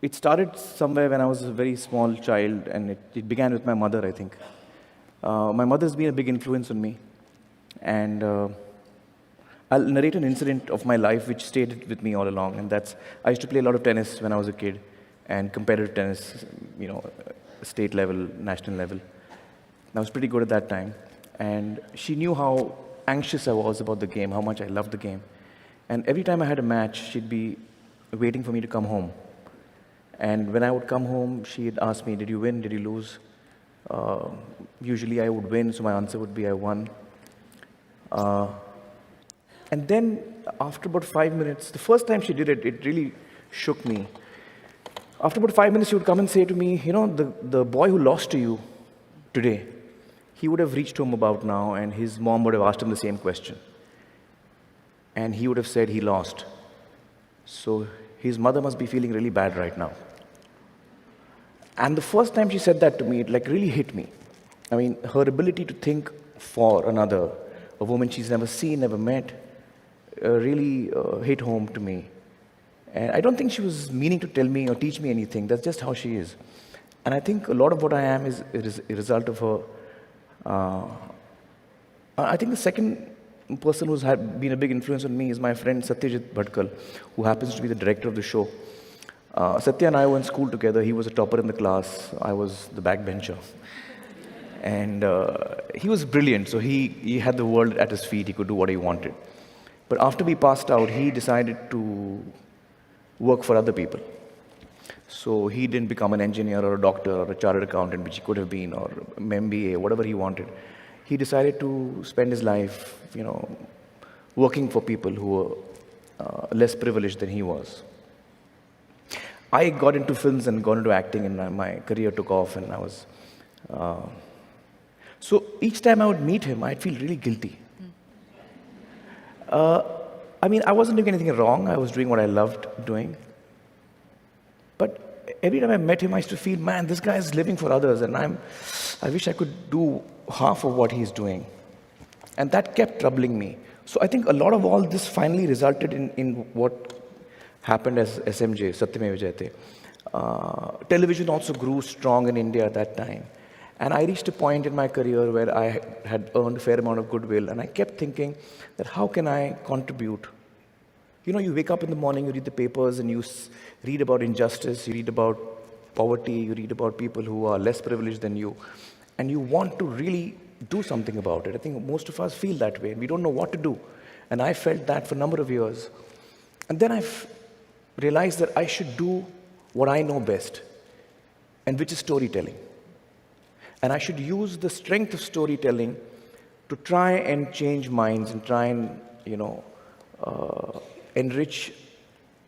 it started somewhere when I was a very small child, and it began with my mother, I think. My mother's been a big influence on me, and I'll narrate an incident of my life which stayed with me all along, and that's I used to play a lot of tennis when I was a kid, and competitive tennis, state level, national level. I was pretty good at that time, and she knew how anxious I was about the game, how much I loved the game. And every time I had a match, she'd be waiting for me to come home. And when I would come home, she'd ask me, "Did you win? Did you lose?" Usually I would win, so my answer would be, "I won." Uh, and then after about 5 minutes, the first time she did it, it really shook me. After about 5 minutes, she would come and say to me, the boy who lost to you today, he would have reached home about now, and his mom would have asked him the same question. And he would have said he lost. So his mother must be feeling really bad right now. And the first time she said that to me, it really hit me. I mean, her ability to think for another, a woman she's never seen, never met, really hit home to me. And I don't think she was meaning to tell me or teach me anything. That's just how she is. And I think a lot of what I am is a result of her. I think the second person who's been a big influence on me is my friend Satyajit Bhatkal, who happens to be the director of the show. Satya and I were in school together. He was a topper in the class. I was the backbencher. And he was brilliant, so he had the world at his feet. He could do what he wanted. But after we passed out, he decided to work for other people. So he didn't become an engineer or a doctor or a chartered accountant, which he could have been, or MBA, whatever he wanted. He decided to spend his life, working for people who were less privileged than he was. I got into films and got into acting, and my career took off, and I was... So each time I would meet him, I'd feel really guilty. I wasn't doing anything wrong. I was doing what I loved doing. But every time I met him, I used to feel, man, this guy is living for others, and I wish I could do half of what he's doing. And that kept troubling me. So I think a lot of all this finally resulted in what happened as SMJ, Satyameva Jayate. Television also grew strong in India at that time. And I reached a point in my career where I had earned a fair amount of goodwill, and I kept thinking that how can I contribute? You wake up in the morning, you read the papers, and you read about injustice, you read about poverty, you read about people who are less privileged than you, and you want to really do something about it. I think most of us feel that way, and we don't know what to do. And I felt that for a number of years. And then I realized that I should do what I know best, and which is storytelling. And I should use the strength of storytelling to try and change minds and try and, enrich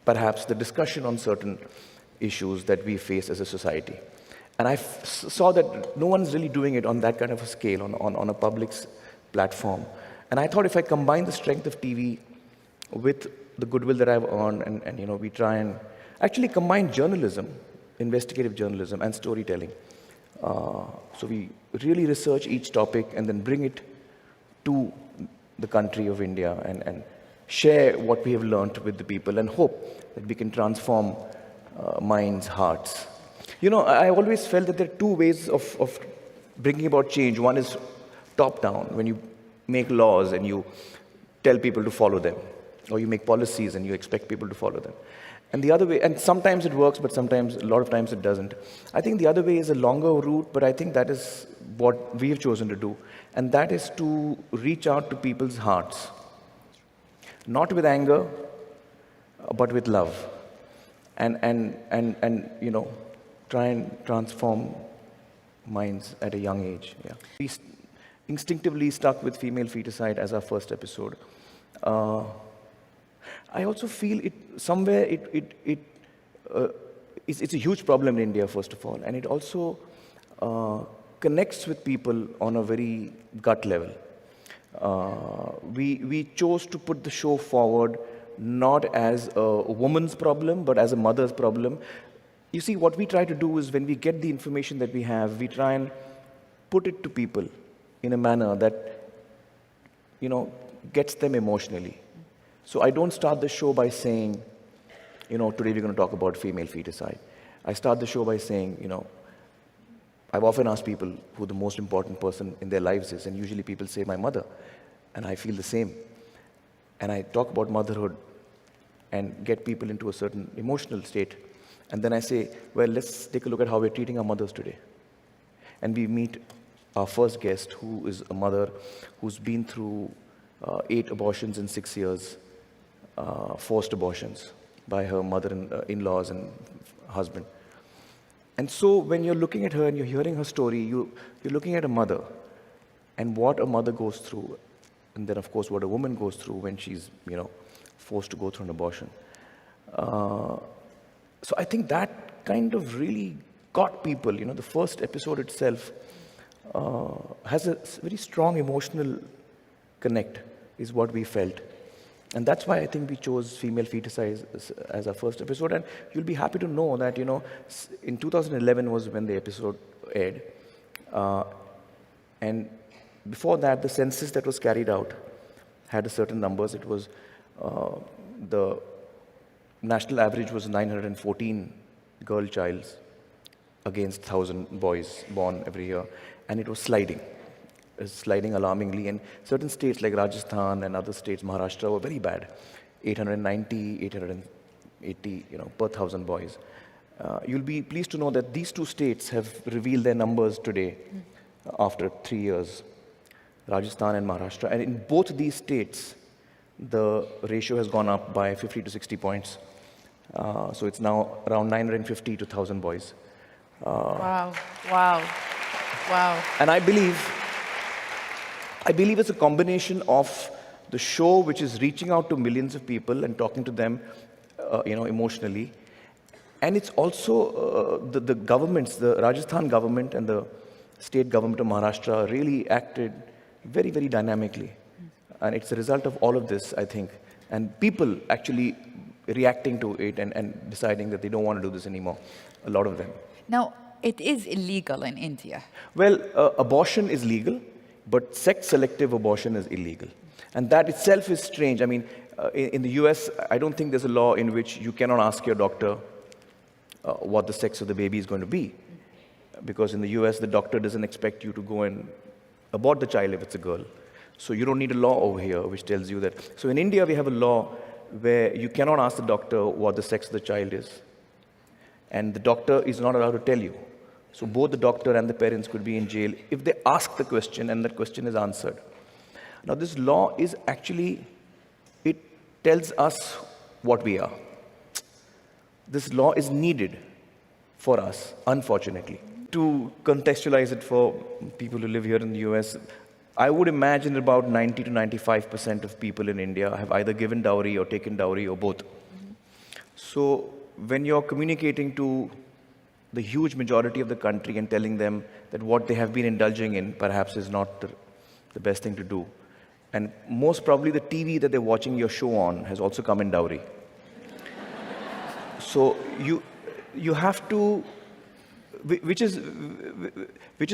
perhaps the discussion on certain issues that we face as a society. And I saw that no one's really doing it on that kind of a scale, on a public platform. And I thought if I combine the strength of TV with the goodwill that I've earned, and we try and actually combine journalism, investigative journalism, and storytelling. So we really research each topic and then bring it to the country of India and share what we have learned with the people and hope that we can transform minds, hearts. I always felt that there are two ways of bringing about change. One is top-down, when you make laws and you tell people to follow them, or you make policies and you expect people to follow them. And the other way, and sometimes it works, but a lot of times it doesn't. I think the other way is a longer route, but I think that is what we have chosen to do. And that is to reach out to people's hearts. Not with anger, but with love. And try and transform minds at a young age. Yeah. We instinctively stuck with female feticide as our first episode. I also feel it's a huge problem in India, first of all, and it also connects with people on a very gut level. We chose to put the show forward not as a woman's problem, but as a mother's problem. You see, what we try to do is when we get the information that we have, we try and put it to people in a manner that, gets them emotionally. So I don't start the show by saying, today we're going to talk about female feticide. I start the show by saying, I've often asked people who the most important person in their lives is, and usually people say my mother, and I feel the same. And I talk about motherhood and get people into a certain emotional state. And then I say, well, let's take a look at how we're treating our mothers today. And we meet our first guest, who is a mother who's been through 8 abortions in 6 years, forced abortions by her mother-in-laws and husband. And so when you're looking at her and you're hearing her story, you're looking at a mother and what a mother goes through, and then, of course, what a woman goes through when she's, forced to go through an abortion. So I think that kind of really got people. The first episode itself has a very strong emotional connect, is what we felt. And that's why I think we chose female feticide as our first episode. And you'll be happy to know that, in 2011 was when the episode aired. And before that, the census that was carried out had a certain numbers. It was, the national average was 914 girl childs against 1,000 boys born every year. And it was sliding. Sliding alarmingly, and certain states like Rajasthan and other states, Maharashtra, were very bad. 890, 880, per 1,000 boys. You'll be pleased to know that these 2 states have revealed their numbers today after 3 years, Rajasthan and Maharashtra. And in both these states, the ratio has gone up by 50 to 60 points. So it's now around 950 to 1,000 boys. Wow. And I believe it's a combination of the show, which is reaching out to millions of people and talking to them, emotionally. And it's also the governments, the Rajasthan government and the state government of Maharashtra really acted very, very dynamically. And it's a result of all of this, I think. And people actually reacting to it and deciding that they don't want to do this anymore, a lot of them. Now, it is illegal in India. Well, abortion is legal, but sex-selective abortion is illegal. And that itself is strange. I mean, in the US, I don't think there's a law in which you cannot ask your doctor what the sex of the baby is going to be. Because in the US, the doctor doesn't expect you to go and abort the child if it's a girl. So you don't need a law over here which tells you that. So in India, we have a law where you cannot ask the doctor what the sex of the child is. And the doctor is not allowed to tell you. So both the doctor and the parents could be in jail if they ask the question and that question is answered. Now this law is actually, it tells us what we are. This law is needed for us, unfortunately. To contextualize it for people who live here in the US, I would imagine about 90 to 95% of people in India have either given dowry or taken dowry or both. So when you're communicating to the huge majority of the country and telling them that what they have been indulging in perhaps is not the best thing to do. And most probably the TV that they're watching your show on has also come in dowry. So you have to, which is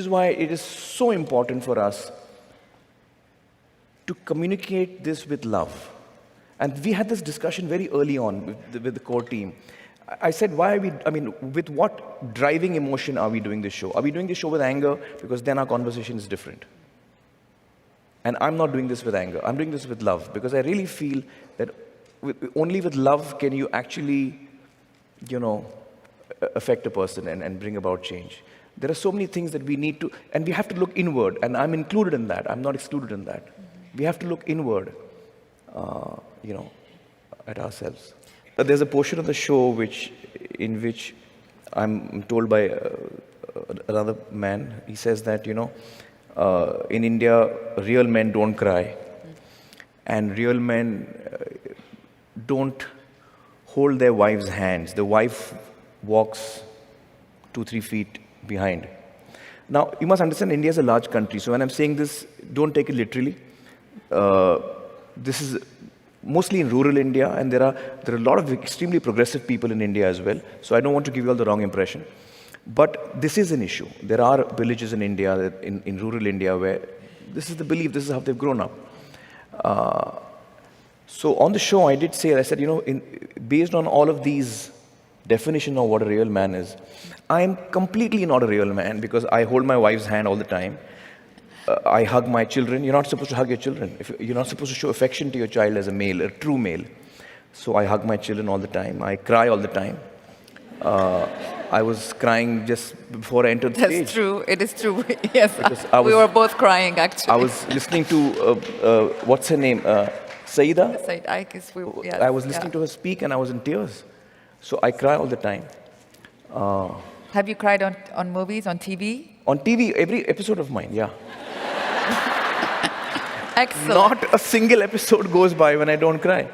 why it is so important for us to communicate this with love. And we had this discussion very early on with the core team. I said, with what driving emotion are we doing this show? Are we doing this show with anger? Because then our conversation is different. And I'm not doing this with anger. I'm doing this with love. Because I really feel that only with love can you actually, affect a person and bring about change. There are so many things that we need to, and we have to look inward. And I'm included in that. I'm not excluded in that. We have to look inward, at ourselves. There's a portion of the show in which I'm told by another man. He says that, in India, real men don't cry. And real men don't hold their wives' hands. The wife walks 2-3 feet behind. Now, you must understand, India is a large country. So when I'm saying this, don't take it literally. This is mostly in rural India, and there are a lot of extremely progressive people in India as well. So I don't want to give you all the wrong impression. But this is an issue. There are villages in India, in rural India, where this is the belief, this is how they've grown up. So on the show, I did say, I said, based on all of these definition of what a real man is, I'm completely not a real man because I hold my wife's hand all the time. I hug my children. You're not supposed to hug your children. You're not supposed to show affection to your child as a male, a true male. So I hug my children all the time. I cry all the time. I was crying just before I entered the stage. That's true. It is true. Yes. I We was- were both crying, actually. I was listening to, what's her name? Saida? Said, I guess we, yes, I was listening to her speak and I was in tears. So I cry all the time. Have you cried on movies, on TV? On TV, every episode of mine, yeah. Excellent. Not a single episode goes by when I don't cry.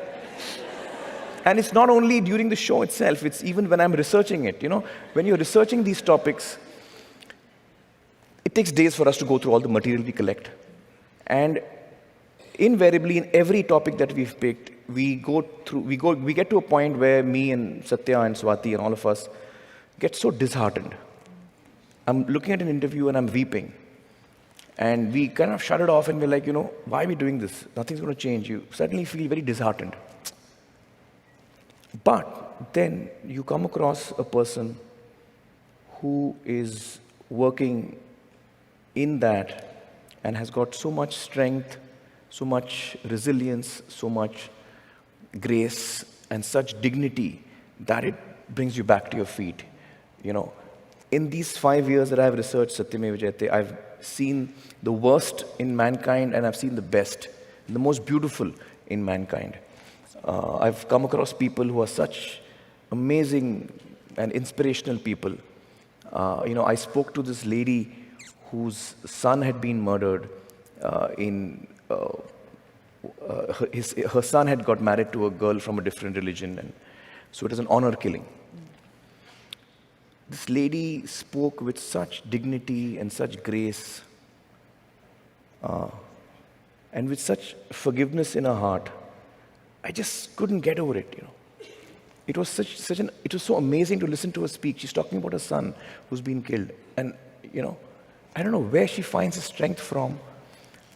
And it's not only during the show itself, it's even when I'm researching it. You know, when you're researching these topics, it takes days for us to go through all the material we collect. And invariably, in every topic that we've picked, we get to a point where me and Satya and Swati and all of us get so disheartened. I'm looking at an interview and I'm weeping. And we kind of shut it off and we're like, why are we doing this? Nothing's going to change. You suddenly feel very disheartened. But then you come across a person who is working in that and has got so much strength, so much resilience, so much grace, and such dignity that it brings you back to your feet. In these 5 years that I've researched Satyameva Jayate, I've seen the worst in mankind and I've seen the best, the most beautiful in mankind. I've come across people who are such amazing and inspirational people. I spoke to this lady whose son had been murdered. Her son had got married to a girl from a different religion, and so it was an honor killing. This lady spoke with such dignity and such grace, and with such forgiveness in her heart. I just couldn't get over it. It was it was so amazing to listen to her speak. She's talking about her son who's been killed, and I don't know where she finds the strength from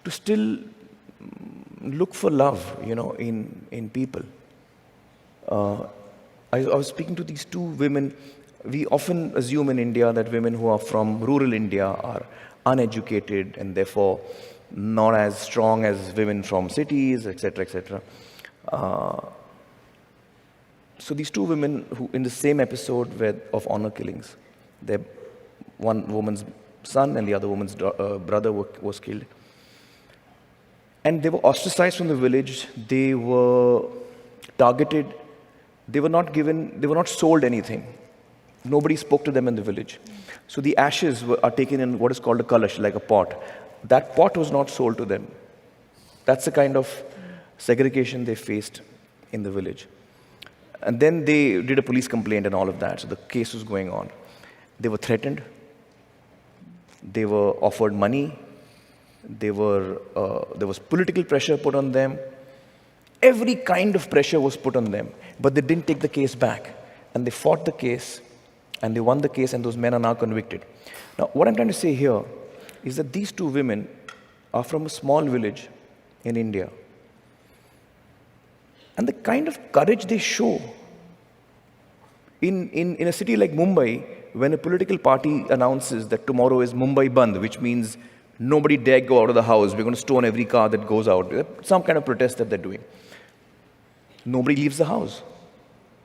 to still look for love, in people. I was speaking to these two women. We often assume in India that women who are from rural India are uneducated and therefore not as strong as women from cities, etc., etc. So these two women who, in the same episode of honor killings, one woman's son and the other woman's brother was killed. And they were ostracized from the village. They were targeted. They were not sold anything. Nobody spoke to them in the village. So the ashes are taken in what is called a kalash, like a pot. That pot was not sold to them. That's the kind of segregation they faced in the village. And then they did a police complaint and all of that. So the case was going on. They were threatened. They were offered money. There was political pressure put on them. Every kind of pressure was put on them. But they didn't take the case back. And they fought the case. And they won the case, and those men are now convicted. Now, what I'm trying to say here is that these two women are from a small village in India. And the kind of courage they show in a city like Mumbai, when a political party announces that tomorrow is Mumbai Bandh, which means nobody dare go out of the house, we're going to stone every car that goes out. Some kind of protest that they're doing. Nobody leaves the house.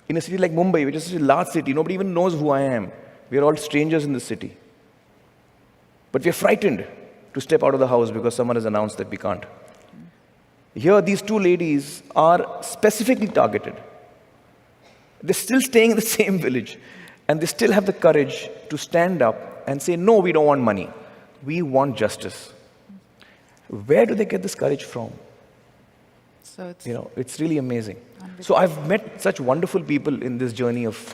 In a city like Mumbai, which is a large city, nobody even knows who I am. We are all strangers in the city. But we are frightened to step out of the house because someone has announced that we can't. Here, these two ladies are specifically targeted. They're still staying in the same village, and they still have the courage to stand up and say, no, we don't want money. We want justice. Where do they get this courage from? So it's It's really amazing. So I've met such wonderful people in this journey of